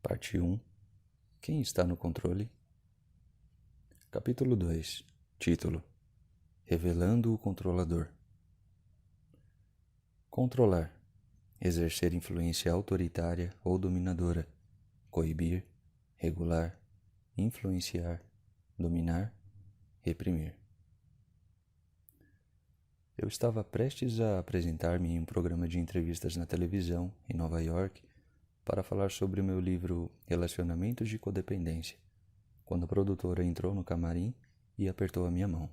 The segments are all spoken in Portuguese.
Parte 1. Quem está no controle? Capítulo 2. Título: Revelando o controlador. Controlar. Exercer influência autoritária ou dominadora. Coibir, regular, influenciar, dominar, reprimir. Eu estava prestes a apresentar-me em um programa de entrevistas na televisão, em Nova York, para falar sobre o meu livro Relacionamentos de Codependência, quando a produtora entrou no camarim e apertou a minha mão.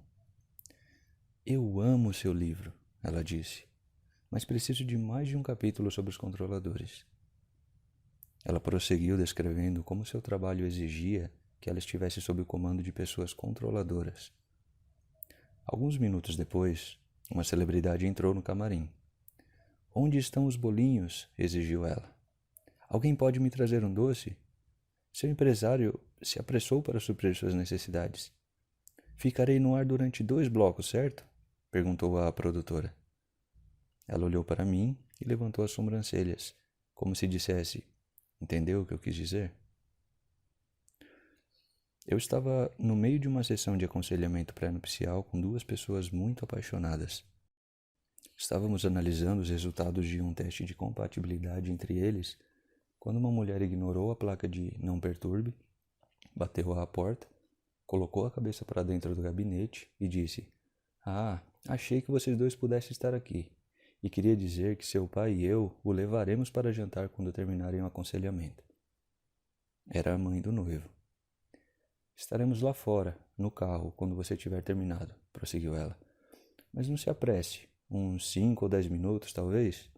Eu amo seu livro, ela disse, mas preciso de mais de um capítulo sobre os controladores. Ela prosseguiu descrevendo como seu trabalho exigia que ela estivesse sob o comando de pessoas controladoras. Alguns minutos depois, uma celebridade entrou no camarim. Onde estão os bolinhos? Exigiu ela. Alguém pode me trazer um doce? Seu empresário se apressou para suprir suas necessidades. Ficarei no ar durante 2 blocos, certo? Perguntou a produtora. Ela olhou para mim e levantou as sobrancelhas, como se dissesse: entendeu o que eu quis dizer? Eu estava no meio de uma sessão de aconselhamento pré-nupcial com 2 pessoas muito apaixonadas. Estávamos analisando os resultados de um teste de compatibilidade entre eles quando uma mulher ignorou a placa de não perturbe, bateu à porta, colocou a cabeça para dentro do gabinete e disse: Ah, achei que vocês 2 pudessem estar aqui e queria dizer que seu pai e eu o levaremos para jantar quando terminarem o aconselhamento. Era a mãe do noivo. Estaremos lá fora, no carro, quando você tiver terminado, prosseguiu ela. Mas não se apresse, uns 5 ou 10 minutos, talvez?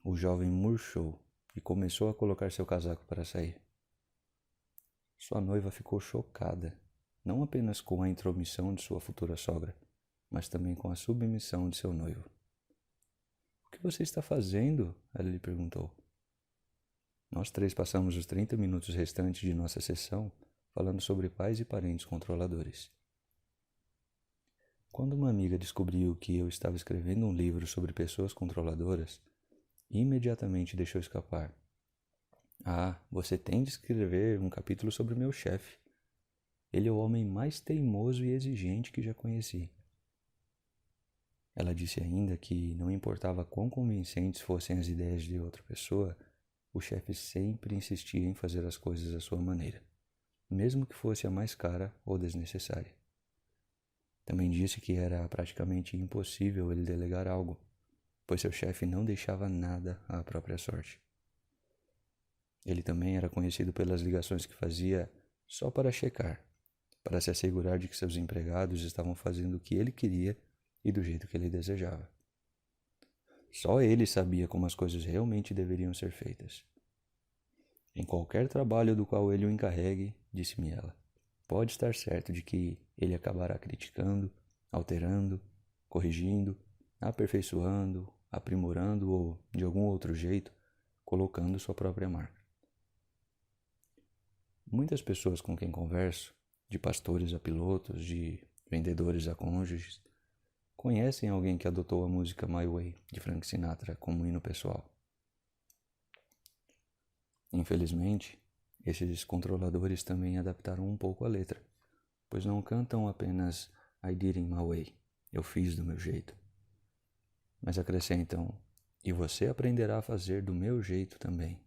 O jovem murchou e começou a colocar seu casaco para sair. Sua noiva ficou chocada, não apenas com a intromissão de sua futura sogra, mas também com a submissão de seu noivo. O que você está fazendo? Ela lhe perguntou. Nós 3 passamos os 30 minutos restantes de nossa sessão falando sobre pais e parentes controladores. Quando uma amiga descobriu que eu estava escrevendo um livro sobre pessoas controladoras, imediatamente deixou escapar: Ah, você tem de escrever um capítulo sobre o meu chefe. Ele é o homem mais teimoso e exigente que já conheci. Ela disse ainda que não importava quão convincentes fossem as ideias de outra pessoa, o chefe sempre insistia em fazer as coisas à sua maneira, mesmo que fosse a mais cara ou desnecessária. Também disse que era praticamente impossível ele delegar algo, pois seu chefe não deixava nada à própria sorte. Ele também era conhecido pelas ligações que fazia só para checar, para se assegurar de que seus empregados estavam fazendo o que ele queria e do jeito que ele desejava. Só ele sabia como as coisas realmente deveriam ser feitas. Em qualquer trabalho do qual ele o encarregue, disse-me ela, pode estar certo de que ele acabará criticando, alterando, corrigindo, aperfeiçoando, aprimorando ou, de algum outro jeito, colocando sua própria marca. Muitas pessoas com quem converso, de pastores a pilotos, de vendedores a cônjuges, conhecem alguém que adotou a música My Way, de Frank Sinatra, como hino pessoal. Infelizmente, esses controladores também adaptaram um pouco a letra, pois não cantam apenas I did it my way, eu fiz do meu jeito, mas acrescentam, e você aprenderá a fazer do meu jeito também.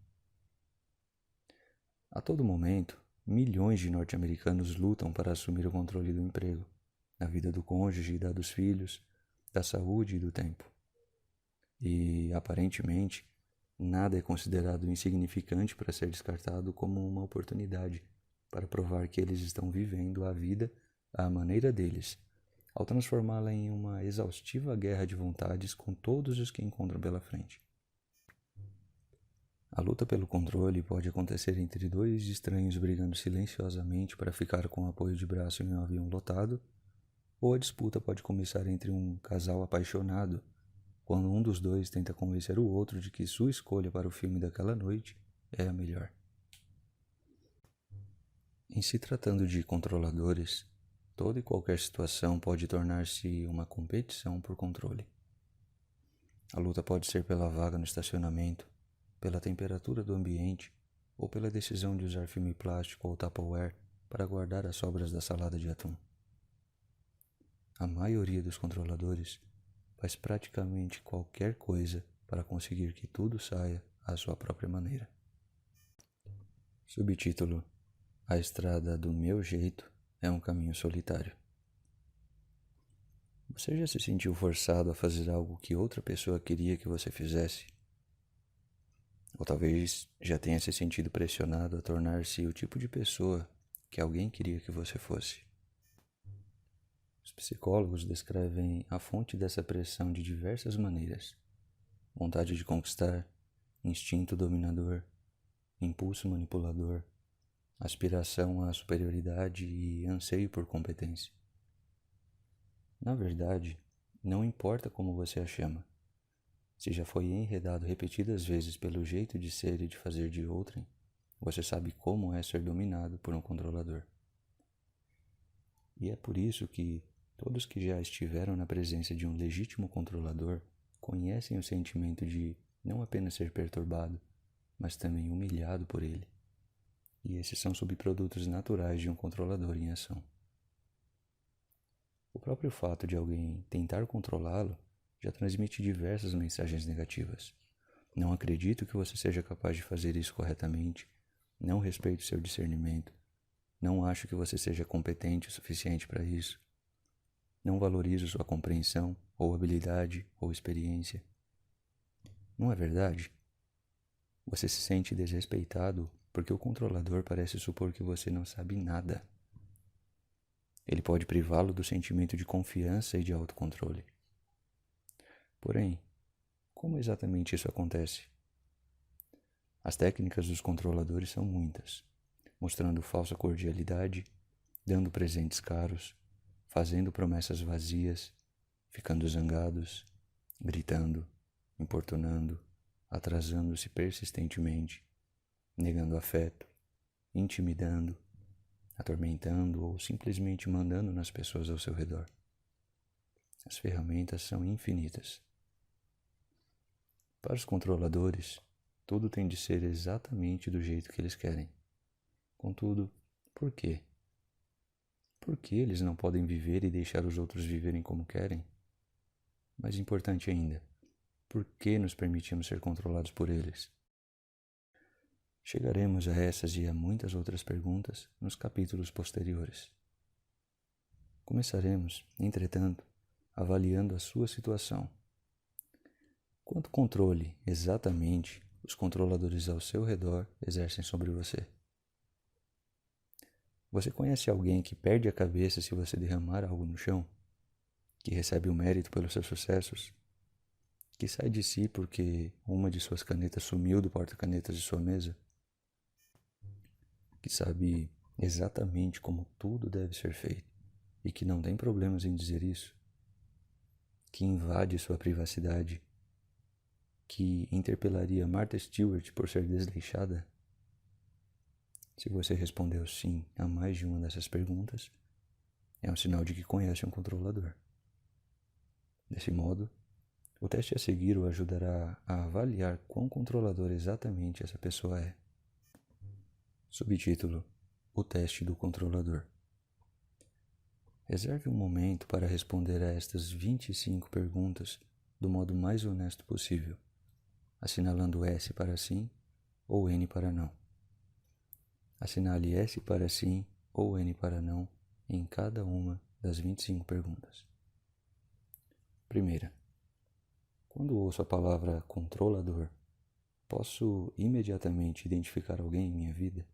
A todo momento, milhões de norte-americanos lutam para assumir o controle do emprego, da vida do cônjuge e da dos filhos, da saúde e do tempo. E, aparentemente, nada é considerado insignificante para ser descartado como uma oportunidade para provar que eles estão vivendo a vida à maneira deles, ao transformá-la em uma exaustiva guerra de vontades com todos os que encontram pela frente. A luta pelo controle pode acontecer entre 2 estranhos brigando silenciosamente para ficar com o apoio de braço em um avião lotado, ou a disputa pode começar entre um casal apaixonado, quando um dos 2 tenta convencer o outro de que sua escolha para o filme daquela noite é a melhor. Em se tratando de controladores, toda e qualquer situação pode tornar-se uma competição por controle. A luta pode ser pela vaga no estacionamento, pela temperatura do ambiente ou pela decisão de usar filme plástico ou Tupperware para guardar as sobras da salada de atum. A maioria dos controladores faz praticamente qualquer coisa para conseguir que tudo saia à sua própria maneira. Subtítulo: A estrada do meu jeito é um caminho solitário. Você já se sentiu forçado a fazer algo que outra pessoa queria que você fizesse? Ou talvez já tenha se sentido pressionado a tornar-se o tipo de pessoa que alguém queria que você fosse. Os psicólogos descrevem a fonte dessa pressão de diversas maneiras: vontade de conquistar, instinto dominador, impulso manipulador, aspiração à superioridade e anseio por competência. Na verdade, não importa como você a chama, se já foi enredado repetidas vezes pelo jeito de ser e de fazer de outrem, você sabe como é ser dominado por um controlador. E é por isso que todos que já estiveram na presença de um legítimo controlador conhecem o sentimento de não apenas ser perturbado, mas também humilhado por ele. E esses são subprodutos naturais de um controlador em ação. O próprio fato de alguém tentar controlá-lo já transmite diversas mensagens negativas. Não acredito que você seja capaz de fazer isso corretamente. Não respeito seu discernimento. Não acho que você seja competente o suficiente para isso. Não valorizo sua compreensão, ou habilidade, ou experiência. Não é verdade? Você se sente desrespeitado porque o controlador parece supor que você não sabe nada. Ele pode privá-lo do sentimento de confiança e de autocontrole. Porém, como exatamente isso acontece? As técnicas dos controladores são muitas, mostrando falsa cordialidade, dando presentes caros, fazendo promessas vazias, ficando zangados, gritando, importunando, atrasando-se persistentemente, negando afeto, intimidando, atormentando ou simplesmente mandando nas pessoas ao seu redor. As ferramentas são infinitas. Para os controladores, tudo tem de ser exatamente do jeito que eles querem. Contudo, por quê? Por que eles não podem viver e deixar os outros viverem como querem? Mais importante ainda, por que nos permitimos ser controlados por eles? Chegaremos a essas e a muitas outras perguntas nos capítulos posteriores. Começaremos, entretanto, avaliando a sua situação. Quanto controle, exatamente, os controladores ao seu redor exercem sobre você? Você conhece alguém que perde a cabeça se você derramar algo no chão? Que recebe o mérito pelos seus sucessos? Que sai de si porque uma de suas canetas sumiu do porta-canetas de sua mesa? Que sabe exatamente como tudo deve ser feito e que não tem problemas em dizer isso? Que invade sua privacidade? Que interpelaria Martha Stewart por ser desleixada? Se você respondeu sim a mais de uma dessas perguntas, é um sinal de que conhece um controlador. Desse modo, o teste a seguir o ajudará a avaliar quão controlador exatamente essa pessoa é. Subtítulo: O teste do controlador. Reserve um momento para responder a estas 25 perguntas do modo mais honesto possível, assinalando S para sim ou N para não. Assinale S para sim ou N para não em cada uma das 25 perguntas. Primeira: quando ouço a palavra controlador, posso imediatamente identificar alguém em minha vida?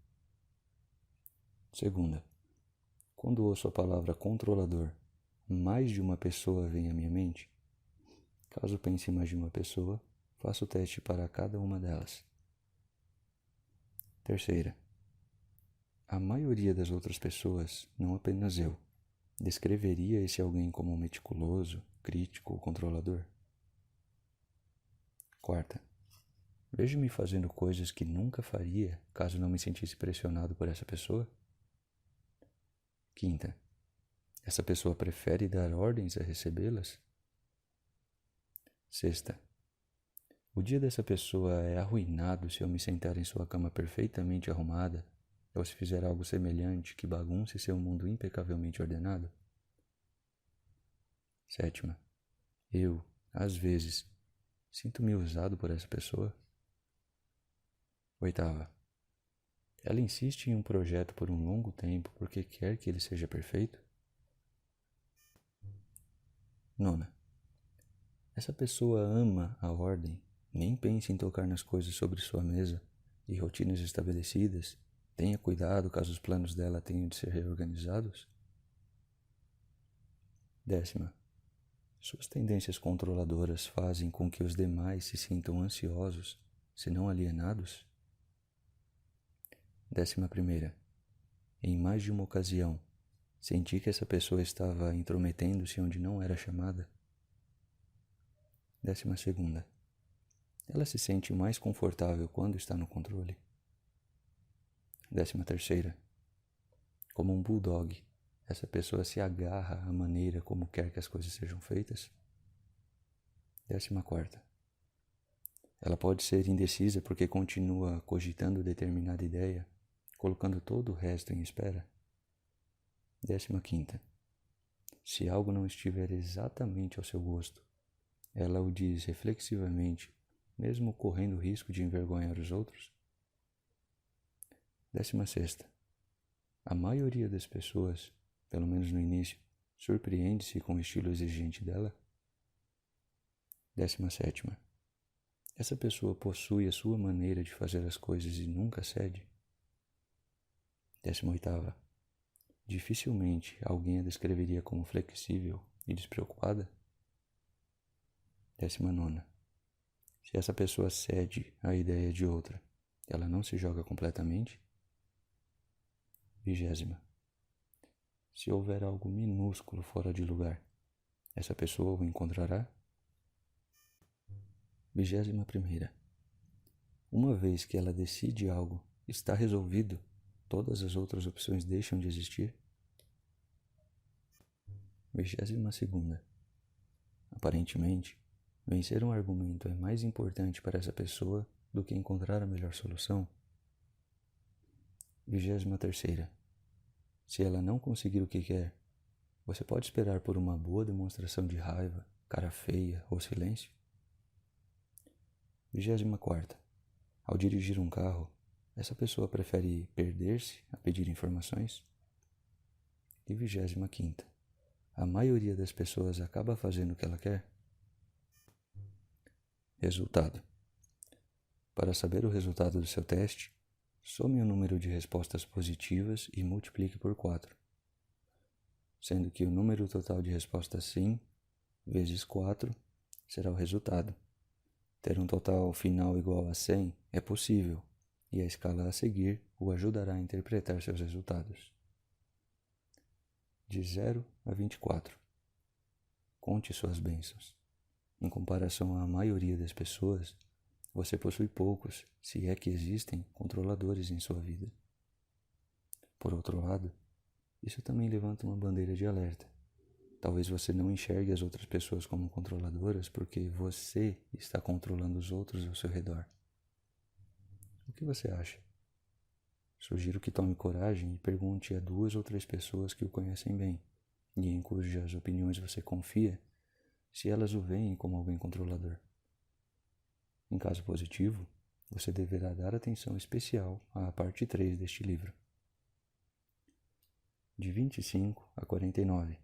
Segunda: quando ouço a palavra controlador, mais de uma pessoa vem à minha mente? Caso pense em mais de uma pessoa, faço o teste para cada uma delas. Terceira: a maioria das outras pessoas, não apenas eu, descreveria esse alguém como meticuloso, crítico ou controlador? Quarta: vejo-me fazendo coisas que nunca faria caso não me sentisse pressionado por essa pessoa? Quinta: essa pessoa prefere dar ordens a recebê-las? Sexta: O dia dessa pessoa é arruinado se eu me sentar em sua cama perfeitamente arrumada, ou se fizer algo semelhante que bagunce seu mundo impecavelmente ordenado? Sétima. Eu, às vezes, sinto-me usado por essa pessoa? Oitava. Ela insiste em um projeto por um longo tempo porque quer que ele seja perfeito? Nona. Essa pessoa ama a ordem, nem pensa em tocar nas coisas sobre sua mesa e rotinas estabelecidas. Tenha cuidado caso os planos dela tenham de ser reorganizados? Décima. Suas tendências controladoras fazem com que os demais se sintam ansiosos, se não alienados? 11ª. Em mais de uma ocasião, senti que essa pessoa estava intrometendo-se onde não era chamada. 12ª. Ela se sente mais confortável quando está no controle. 13ª. Como um bulldog, essa pessoa se agarra à maneira como quer que as coisas sejam feitas. 14ª. Ela pode ser indecisa porque continua cogitando determinada ideia, colocando todo o resto em espera. 15ª. Se algo não estiver exatamente ao seu gosto, ela o diz reflexivamente, mesmo correndo o risco de envergonhar os outros. 16ª. A maioria das pessoas, pelo menos no início, surpreende-se com o estilo exigente dela. 17ª. Essa pessoa possui a sua maneira de fazer as coisas e nunca cede. 18ª. Dificilmente alguém a descreveria como flexível e despreocupada. 19ª. Se essa pessoa cede à ideia de outra, ela não se joga completamente. 20ª. Se houver algo minúsculo fora de lugar, essa pessoa o encontrará. 21ª. Uma vez que ela decide algo, está resolvido, todas as outras opções deixam de existir. 22ª. Aparentemente, vencer um argumento é mais importante para essa pessoa do que encontrar a melhor solução. 23ª. Se ela não conseguir o que quer, você pode esperar por uma boa demonstração de raiva, cara feia ou silêncio? 24ª. Ao dirigir um carro, essa pessoa prefere perder-se a pedir informações? E 25ª. A maioria das pessoas acaba fazendo o que ela quer? Resultado. Para saber o resultado do seu teste, some o número de respostas positivas e multiplique por 4, sendo que o número total de respostas sim vezes 4 será o resultado. Ter um total final igual a 100 é possível, e a escala a seguir o ajudará a interpretar seus resultados. De 0 a 24. Conte suas bênçãos. Em comparação à maioria das pessoas, você possui poucos, se é que existem, controladores em sua vida. Por outro lado, isso também levanta uma bandeira de alerta. Talvez você não enxergue as outras pessoas como controladoras porque você está controlando os outros ao seu redor. O que você acha? Sugiro que tome coragem e pergunte a 2 ou 3 pessoas que o conhecem bem e em cujas opiniões você confia, se elas o veem como alguém controlador. Em caso positivo, você deverá dar atenção especial à parte 3 deste livro. De 25 a 49.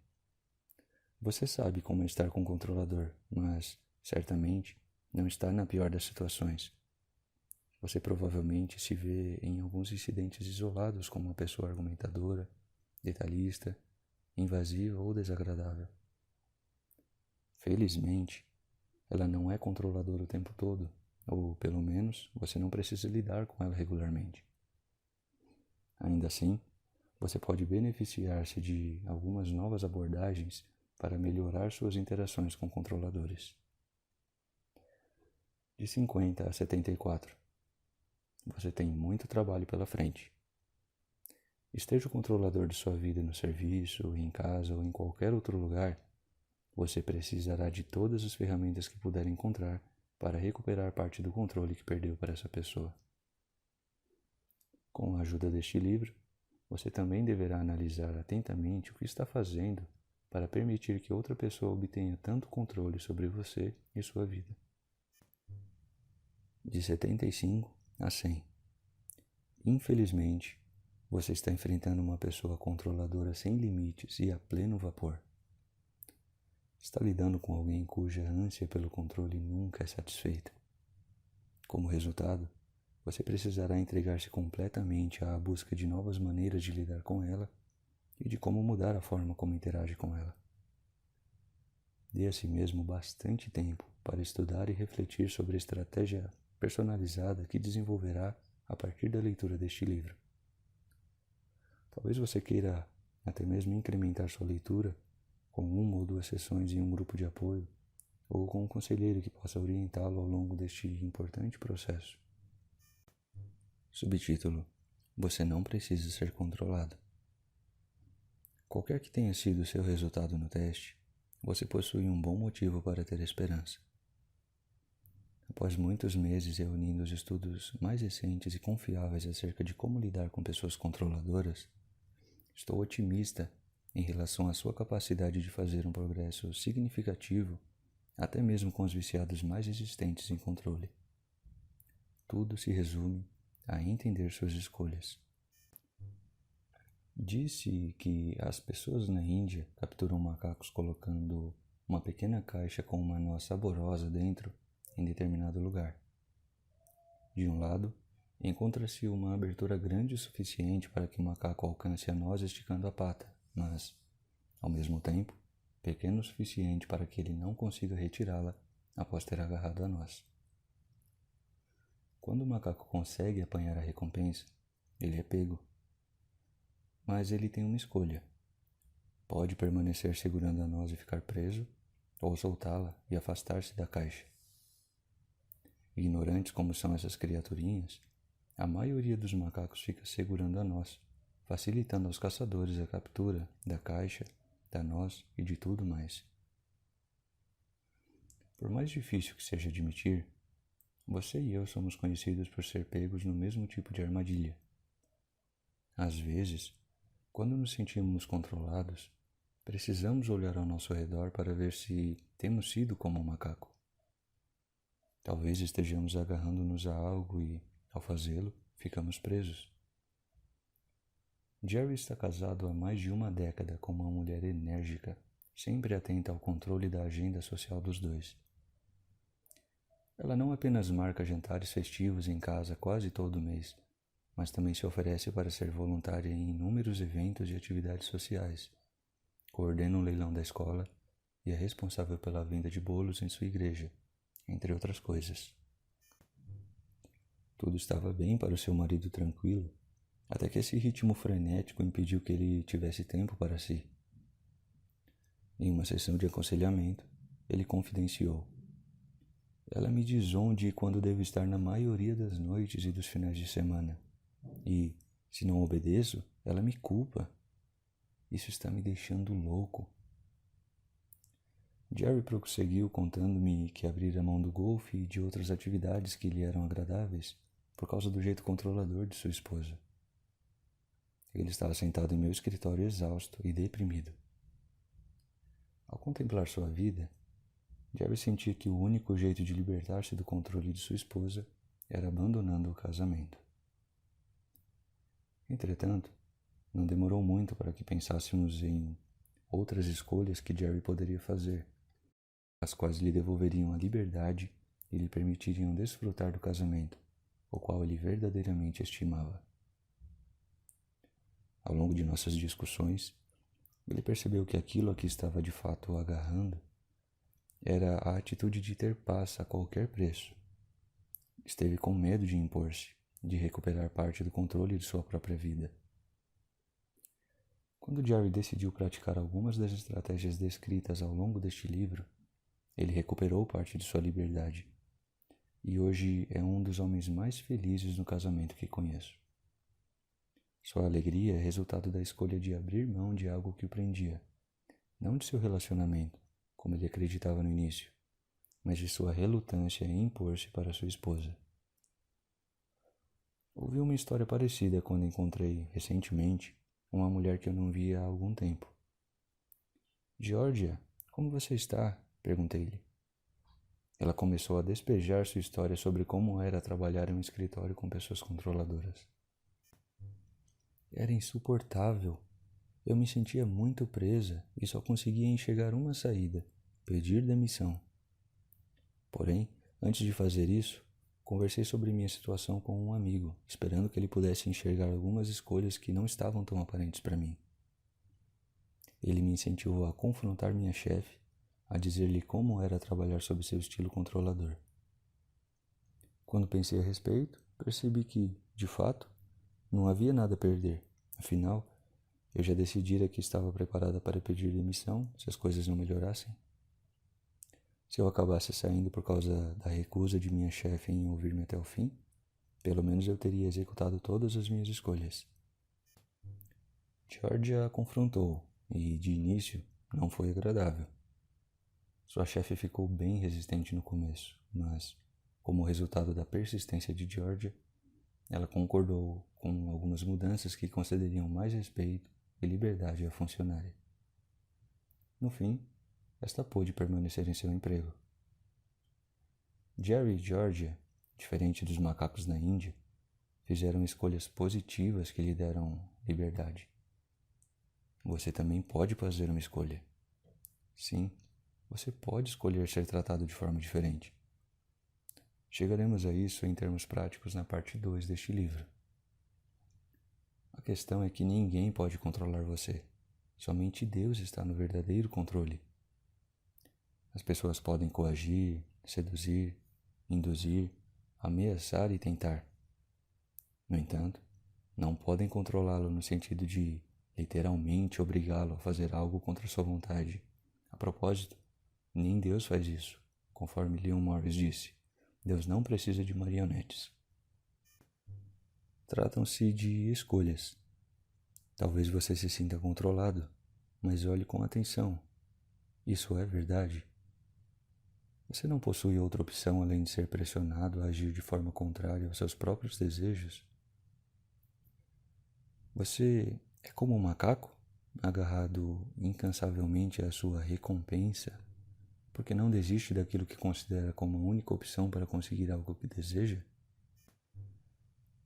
Você sabe como estar com o controlador, mas, certamente, não está na pior das situações. Você provavelmente se vê em alguns incidentes isolados como uma pessoa argumentadora, detalhista, invasiva ou desagradável. Felizmente, ela não é controladora o tempo todo, ou pelo menos você não precisa lidar com ela regularmente. Ainda assim, você pode beneficiar-se de algumas novas abordagens para melhorar suas interações com controladores. De 50 a 74. Você tem muito trabalho pela frente. Esteja o controlador de sua vida no serviço, em casa ou em qualquer outro lugar, você precisará de todas as ferramentas que puder encontrar para recuperar parte do controle que perdeu para essa pessoa. Com a ajuda deste livro, você também deverá analisar atentamente o que está fazendo para permitir que outra pessoa obtenha tanto controle sobre você e sua vida. De 75 a 100. Infelizmente, você está enfrentando uma pessoa controladora sem limites e a pleno vapor. Está lidando com alguém cuja ânsia pelo controle nunca é satisfeita. Como resultado, você precisará entregar-se completamente à busca de novas maneiras de lidar com ela e de como mudar a forma como interage com ela. Dê a si mesmo bastante tempo para estudar e refletir sobre a estratégia personalizada que desenvolverá a partir da leitura deste livro. Talvez você queira até mesmo incrementar sua leitura com 1 ou 2 sessões em um grupo de apoio ou com um conselheiro que possa orientá-lo ao longo deste importante processo. Subtítulo: Você não precisa ser controlado. Qualquer que tenha sido o seu resultado no teste, você possui um bom motivo para ter esperança. Após muitos meses reunindo os estudos mais recentes e confiáveis acerca de como lidar com pessoas controladoras, estou otimista em relação à sua capacidade de fazer um progresso significativo, até mesmo com os viciados mais resistentes em controle. Tudo se resume a entender suas escolhas. Disse que as pessoas na Índia capturam macacos colocando uma pequena caixa com uma noz saborosa dentro em determinado lugar. De um lado, encontra-se uma abertura grande o suficiente para que o macaco alcance a noz esticando a pata, mas, ao mesmo tempo, pequeno o suficiente para que ele não consiga retirá-la após ter agarrado a noz. Quando o macaco consegue apanhar a recompensa, ele é pego. Mas ele tem uma escolha. Pode permanecer segurando a noz e ficar preso, ou soltá-la e afastar-se da caixa. Ignorantes como são essas criaturinhas, a maioria dos macacos fica segurando a noz, facilitando aos caçadores a captura da caixa, da noz e de tudo mais. Por mais difícil que seja admitir, você e eu somos conhecidos por ser pegos no mesmo tipo de armadilha. Às vezes, quando nos sentimos controlados, precisamos olhar ao nosso redor para ver se temos sido como um macaco. Talvez estejamos agarrando-nos a algo e, ao fazê-lo, ficamos presos. Jerry está casado há mais de 1 década com uma mulher enérgica, sempre atenta ao controle da agenda social dos dois. Ela não apenas marca jantares festivos em casa quase todo mês, mas também se oferece para ser voluntária em inúmeros eventos e atividades sociais. Coordena um leilão da escola e é responsável pela venda de bolos em sua igreja, entre outras coisas. Tudo estava bem para o seu marido tranquilo, até que esse ritmo frenético impediu que ele tivesse tempo para si. Em uma sessão de aconselhamento, ele confidenciou: Ela me diz onde e quando devo estar na maioria das noites e dos finais de semana. E, se não obedeço, ela me culpa. Isso está me deixando louco. Jerry prosseguiu contando-me que abrira mão do golfe e de outras atividades que lhe eram agradáveis por causa do jeito controlador de sua esposa. Ele estava sentado em meu escritório exausto e deprimido. Ao contemplar sua vida, Jerry sentia que o único jeito de libertar-se do controle de sua esposa era abandonando o casamento. Entretanto, não demorou muito para que pensássemos em outras escolhas que Jerry poderia fazer, as quais lhe devolveriam a liberdade e lhe permitiriam desfrutar do casamento, o qual ele verdadeiramente estimava. Ao longo de nossas discussões, ele percebeu que aquilo a que estava de fato o agarrando era a atitude de ter paz a qualquer preço. Esteve com medo de impor-se, de recuperar parte do controle de sua própria vida. Quando Jerry decidiu praticar algumas das estratégias descritas ao longo deste livro, ele recuperou parte de sua liberdade, e hoje é um dos homens mais felizes no casamento que conheço. Sua alegria é resultado da escolha de abrir mão de algo que o prendia, não de seu relacionamento, como ele acreditava no início, mas de sua relutância em impor-se para sua esposa. Ouvi uma história parecida quando encontrei, recentemente, uma mulher que eu não via há algum tempo. Georgia, como você está? Perguntei-lhe. Ela começou a despejar sua história sobre como era trabalhar em um escritório com pessoas controladoras. Era insuportável. Eu me sentia muito presa e só conseguia enxergar uma saída: pedir demissão. Porém, antes de fazer isso, conversei sobre minha situação com um amigo, esperando que ele pudesse enxergar algumas escolhas que não estavam tão aparentes para mim. Ele me incentivou a confrontar minha chefe, a dizer-lhe como era trabalhar sob seu estilo controlador. Quando pensei a respeito, percebi que, de fato, não havia nada a perder. Afinal, eu já decidira que estava preparada para pedir demissão se as coisas não melhorassem. Se eu acabasse saindo por causa da recusa de minha chefe em ouvir-me até o fim, pelo menos eu teria executado todas as minhas escolhas. Georgia a confrontou e, de início, não foi agradável. Sua chefe ficou bem resistente no começo, mas, como resultado da persistência de Georgia, ela concordou com algumas mudanças que concederiam mais respeito e liberdade à funcionária. No fim, esta pôde permanecer em seu emprego. Jerry e Georgia, diferente dos macacos da Índia, fizeram escolhas positivas que lhe deram liberdade. Você também pode fazer uma escolha. Sim, você pode escolher ser tratado de forma diferente. Chegaremos a isso em termos práticos na parte 2 deste livro. A questão é que ninguém pode controlar você. Somente Deus está no verdadeiro controle. As pessoas podem coagir, seduzir, induzir, ameaçar e tentar. No entanto, não podem controlá-lo no sentido de, literalmente, obrigá-lo a fazer algo contra sua vontade. A propósito, nem Deus faz isso. Conforme Leon Morris disse, Deus não precisa de marionetes. Tratam-se de escolhas. Talvez você se sinta controlado, mas olhe com atenção. Isso é verdade? Você não possui outra opção além de ser pressionado a agir de forma contrária aos seus próprios desejos? Você é como um macaco, agarrado incansavelmente à sua recompensa, porque não desiste daquilo que considera como a única opção para conseguir algo que deseja?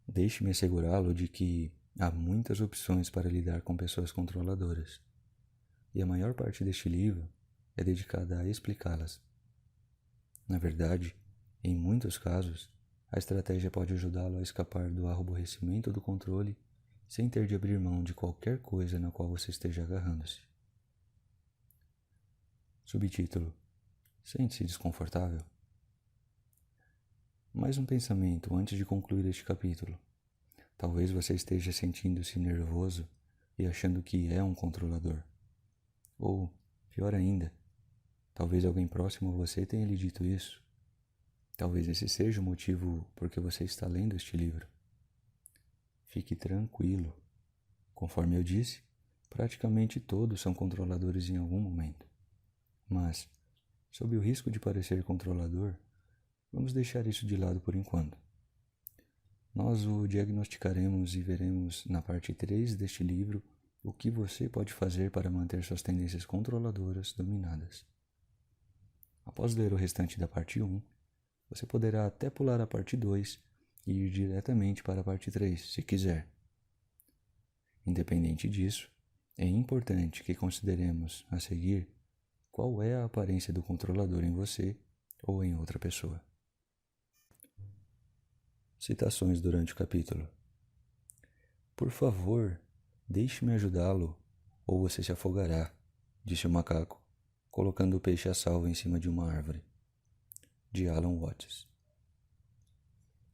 Deixe-me assegurá-lo de que há muitas opções para lidar com pessoas controladoras, e a maior parte deste livro é dedicada a explicá-las. Na verdade, em muitos casos, a estratégia pode ajudá-lo a escapar do aborrecimento do controle sem ter de abrir mão de qualquer coisa na qual você esteja agarrando-se. Subtítulo: Sente-se desconfortável? Mais um pensamento antes de concluir este capítulo. Talvez você esteja sentindo-se nervoso e achando que é um controlador. Ou, pior ainda, talvez alguém próximo a você tenha lhe dito isso. Talvez esse seja o motivo por que você está lendo este livro. Fique tranquilo. Conforme eu disse, praticamente todos são controladores em algum momento. Mas, sob o risco de parecer controlador, vamos deixar isso de lado por enquanto. Nós o diagnosticaremos e veremos na parte 3 deste livro o que você pode fazer para manter suas tendências controladoras dominadas. Após ler o restante da parte 1, você poderá até pular a parte 2 e ir diretamente para a parte 3, se quiser. Independente disso, é importante que consideremos, a seguir, qual é a aparência do controlador em você ou em outra pessoa. Citações durante o capítulo. Por favor, deixe-me ajudá-lo, ou você se afogará, disse o macaco, colocando o peixe a salvo em cima de uma árvore. De Alan Watts.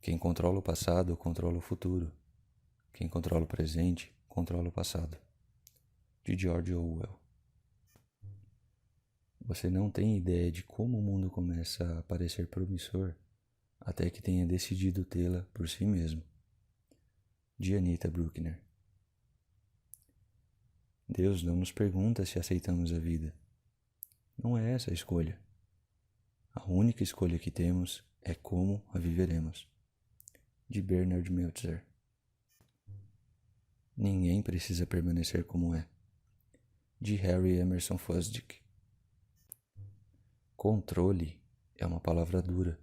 Quem controla o passado controla o futuro. Quem controla o presente controla o passado. De George Orwell. Você não tem ideia de como o mundo começa a parecer promissor até que tenha decidido tê-la por si mesmo. De Anita Bruckner. Deus não nos pergunta se aceitamos a vida. Não é essa a escolha. A única escolha que temos é como a viveremos. De Bernard Meltzer. Ninguém precisa permanecer como é. De Harry Emerson Fosdick. Controle é uma palavra dura.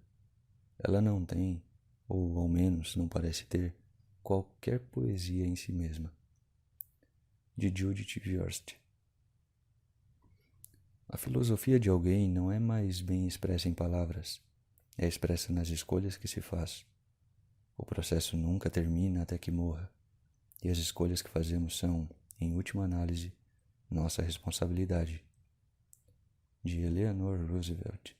Ela não tem, ou ao menos não parece ter, qualquer poesia em si mesma. De Judith Viorst. A filosofia de alguém não é mais bem expressa em palavras, é expressa nas escolhas que se faz. O processo nunca termina até que morra, e as escolhas que fazemos são, em última análise, nossa responsabilidade. De Eleanor Roosevelt.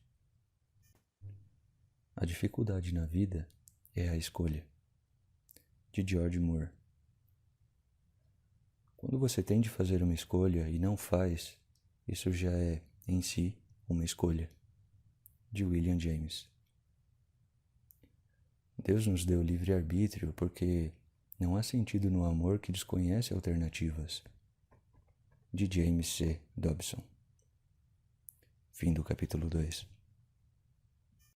A dificuldade na vida é a escolha. De George Moore. Quando você tem de fazer uma escolha e não faz, isso já é, em si, uma escolha. De William James. Deus nos deu livre-arbítrio porque não há sentido no amor que desconhece alternativas. De James C. Dobson. Fim do capítulo 2.